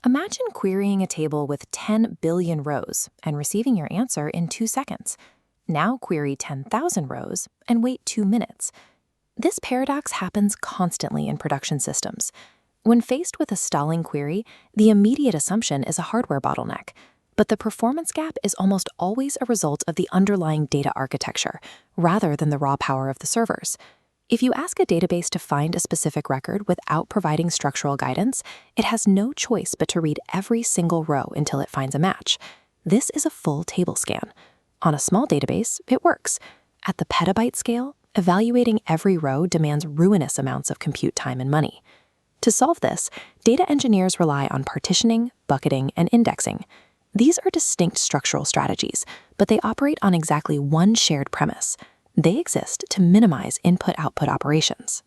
Imagine querying a table with 10 billion rows and receiving your answer in 2 seconds. Now query 10,000 rows and wait 2 minutes. This paradox happens constantly in production systems. When faced with a stalling query, the immediate assumption is a hardware bottleneck. But the performance gap is almost always a result of the underlying data architecture, rather than the raw power of the servers. If you ask a database to find a specific record without providing structural guidance, it has no choice but to read every single row until it finds a match. This is a full table scan. On a small database, it works. At the petabyte scale, evaluating every row demands ruinous amounts of compute time and money. To solve this, data engineers rely on partitioning, bucketing, and indexing. These are distinct structural strategies, but they operate on exactly one shared premise. They exist to minimize input-output operations.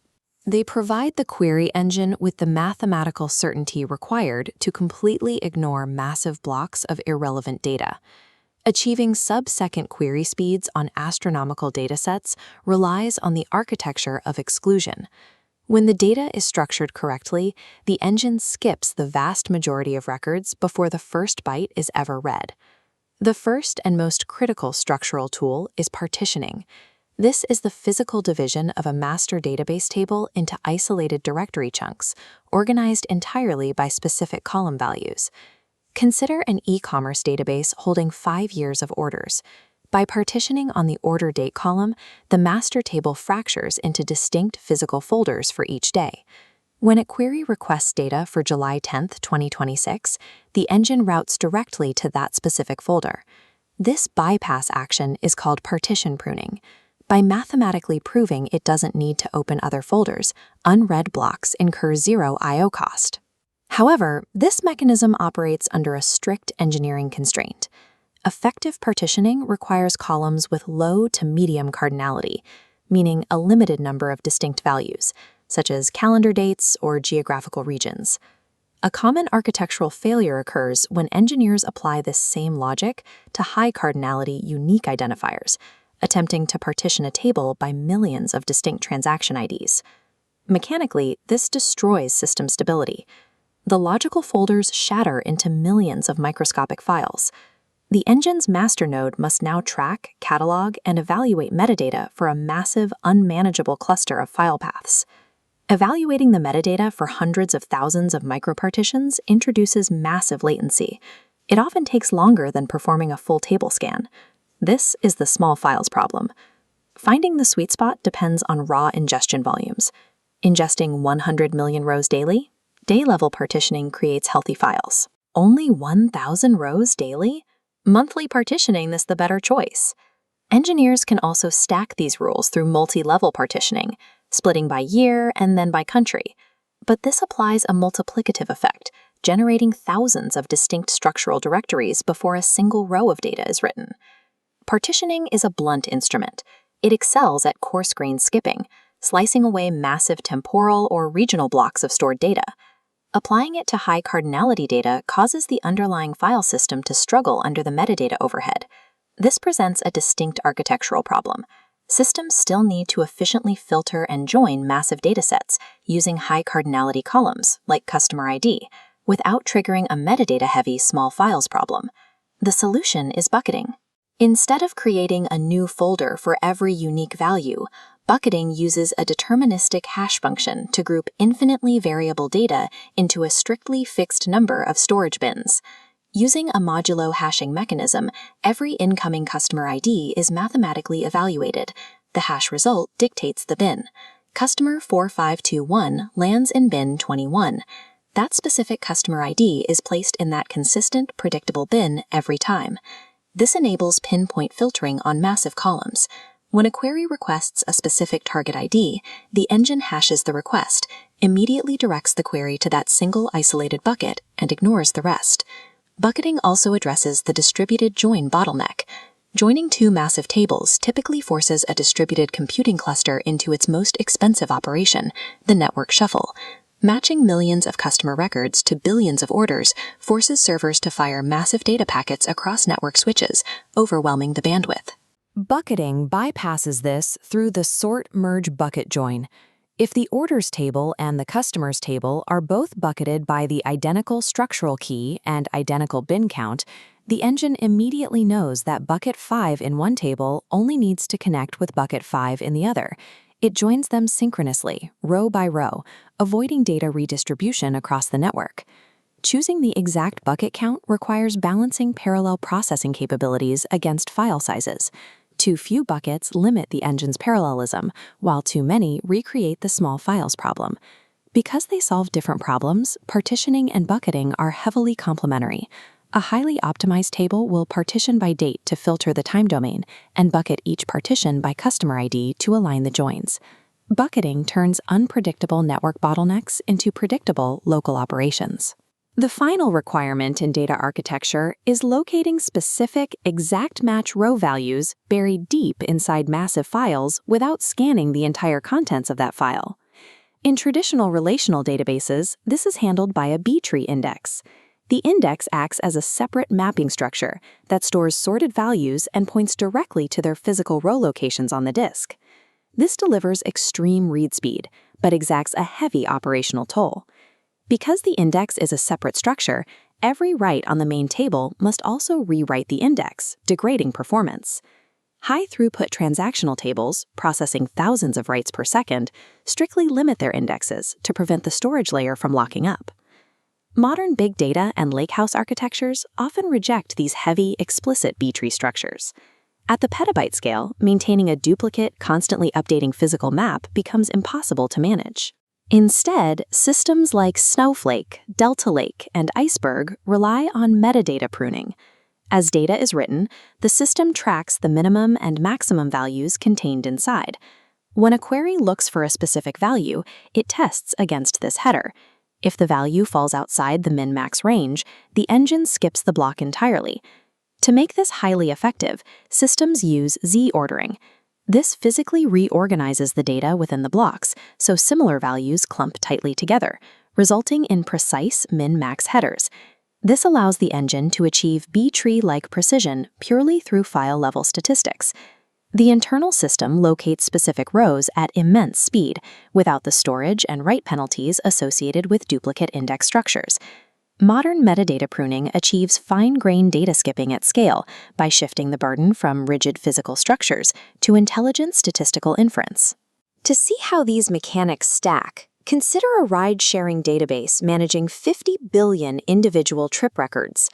They provide the query engine with the mathematical certainty required to completely ignore massive blocks of irrelevant data. Achieving sub-second query speeds on astronomical datasets relies on the architecture of exclusion. When the data is structured correctly, the engine skips the vast majority of records before the first byte is ever read. The first and most critical structural tool is partitioning. This is the physical division of a master database table into isolated directory chunks, organized entirely by specific column values. Consider an e-commerce database holding 5 years of orders. By partitioning on the order date column, the master table fractures into distinct physical folders for each day. When a query requests data for July 10, 2026, the engine routes directly to that specific folder. This bypass action is called partition pruning. By mathematically proving it doesn't need to open other folders, unread blocks incur zero I/O cost. However, this mechanism operates under a strict engineering constraint. Effective partitioning requires columns with low to medium cardinality, meaning a limited number of distinct values, such as calendar dates or geographical regions. A common architectural failure occurs when engineers apply this same logic to high cardinality unique identifiers, attempting to partition a table by millions of distinct transaction IDs. Mechanically, this destroys system stability. The logical folders shatter into millions of microscopic files. The engine's master node must now track, catalog, and evaluate metadata for a massive, unmanageable cluster of file paths. Evaluating the metadata for hundreds of thousands of micropartitions introduces massive latency. It often takes longer than performing a full table scan. This is the small files problem. Finding the sweet spot depends on raw ingestion volumes. Ingesting 100 million rows daily? Day-level partitioning creates healthy files. Only 1,000 rows daily? Monthly partitioning is the better choice. Engineers can also stack these rules through multi-level partitioning, splitting by year and then by country. But this applies a multiplicative effect, generating thousands of distinct structural directories before a single row of data is written. Partitioning is a blunt instrument. It excels at coarse-grained skipping, slicing away massive temporal or regional blocks of stored data. Applying it to high cardinality data causes the underlying file system to struggle under the metadata overhead. This presents a distinct architectural problem. Systems still need to efficiently filter and join massive datasets using high cardinality columns, like customer ID, without triggering a metadata-heavy small files problem. The solution is bucketing. Instead of creating a new folder for every unique value, bucketing uses a deterministic hash function to group infinitely variable data into a strictly fixed number of storage bins. Using a modulo hashing mechanism, every incoming customer ID is mathematically evaluated. The hash result dictates the bin. Customer 4521 lands in bin 21. That specific customer ID is placed in that consistent, predictable bin every time. This enables pinpoint filtering on massive columns. When a query requests a specific target ID, the engine hashes the request, immediately directs the query to that single isolated bucket, and ignores the rest. Bucketing also addresses the distributed join bottleneck. Joining two massive tables typically forces a distributed computing cluster into its most expensive operation, the network shuffle. Matching millions of customer records to billions of orders forces servers to fire massive data packets across network switches, overwhelming the bandwidth. Bucketing bypasses this through the sort-merge bucket join. If the orders table and the customers table are both bucketed by the identical structural key and identical bin count, the engine immediately knows that bucket 5 in one table only needs to connect with bucket 5 in the other. It joins them synchronously, row by row, avoiding data redistribution across the network. Choosing the exact bucket count requires balancing parallel processing capabilities against file sizes. Too few buckets limit the engine's parallelism, while too many recreate the small files problem. Because they solve different problems, partitioning and bucketing are heavily complementary. A highly optimized table will partition by date to filter the time domain and bucket each partition by customer ID to align the joins. Bucketing turns unpredictable network bottlenecks into predictable local operations. The final requirement in data architecture is locating specific, exact match row values buried deep inside massive files without scanning the entire contents of that file. In traditional relational databases, this is handled by a B-tree index. The index acts as a separate mapping structure that stores sorted values and points directly to their physical row locations on the disk. This delivers extreme read speed, but exacts a heavy operational toll. Because the index is a separate structure, every write on the main table must also rewrite the index, degrading performance. High-throughput transactional tables, processing thousands of writes per second, strictly limit their indexes to prevent the storage layer from locking up. Modern big data and lakehouse architectures often reject these heavy, explicit B-tree structures. At the petabyte scale, maintaining a duplicate, constantly updating physical map becomes impossible to manage. Instead, systems like Snowflake, Delta Lake, and Iceberg rely on metadata pruning. As data is written, the system tracks the minimum and maximum values contained inside. When a query looks for a specific value, it tests against this header. If the value falls outside the min-max range, the engine skips the block entirely. To make this highly effective, systems use Z-ordering. This physically reorganizes the data within the blocks, so similar values clump tightly together, resulting in precise min-max headers. This allows the engine to achieve B-tree-like precision purely through file-level statistics. The internal system locates specific rows at immense speed, without the storage and write penalties associated with duplicate index structures. Modern metadata pruning achieves fine-grained data skipping at scale by shifting the burden from rigid physical structures to intelligent statistical inference. To see how these mechanics stack, consider a ride-sharing database managing 50 billion individual trip records.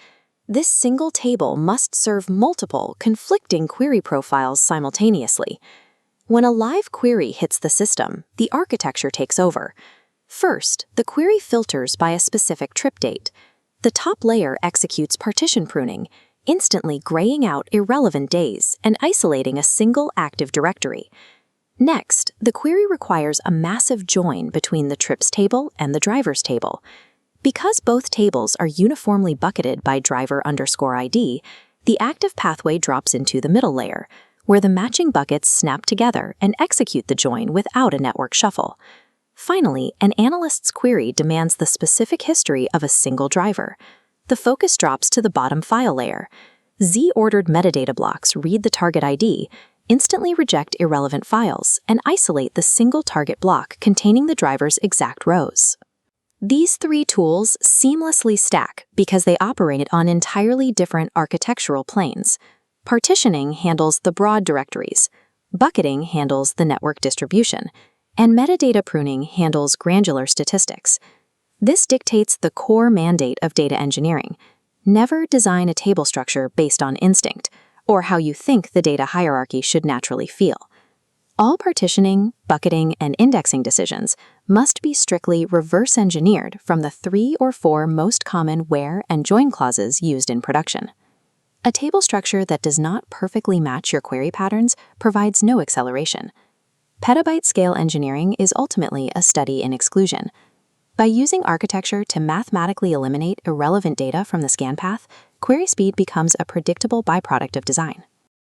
This single table must serve multiple, conflicting query profiles simultaneously. When a live query hits the system, the architecture takes over. First, the query filters by a specific trip date. The top layer executes partition pruning, instantly graying out irrelevant days and isolating a single active directory. Next, the query requires a massive join between the trips table and the drivers table. Because both tables are uniformly bucketed by driver_ID, the active pathway drops into the middle layer, where the matching buckets snap together and execute the join without a network shuffle. Finally, an analyst's query demands the specific history of a single driver. The focus drops to the bottom file layer. Z-ordered metadata blocks read the target ID, instantly reject irrelevant files, and isolate the single target block containing the driver's exact rows. These three tools seamlessly stack because they operate on entirely different architectural planes. Partitioning handles the broad directories, bucketing handles the network distribution, and metadata pruning handles granular statistics. This dictates the core mandate of data engineering. Never design a table structure based on instinct, or how you think the data hierarchy should naturally feel. All partitioning, bucketing, and indexing decisions must be strictly reverse-engineered from the 3 or 4 most common where and join clauses used in production. A table structure that does not perfectly match your query patterns provides no acceleration. Petabyte-scale engineering is ultimately a study in exclusion. By using architecture to mathematically eliminate irrelevant data from the scan path, query speed becomes a predictable byproduct of design.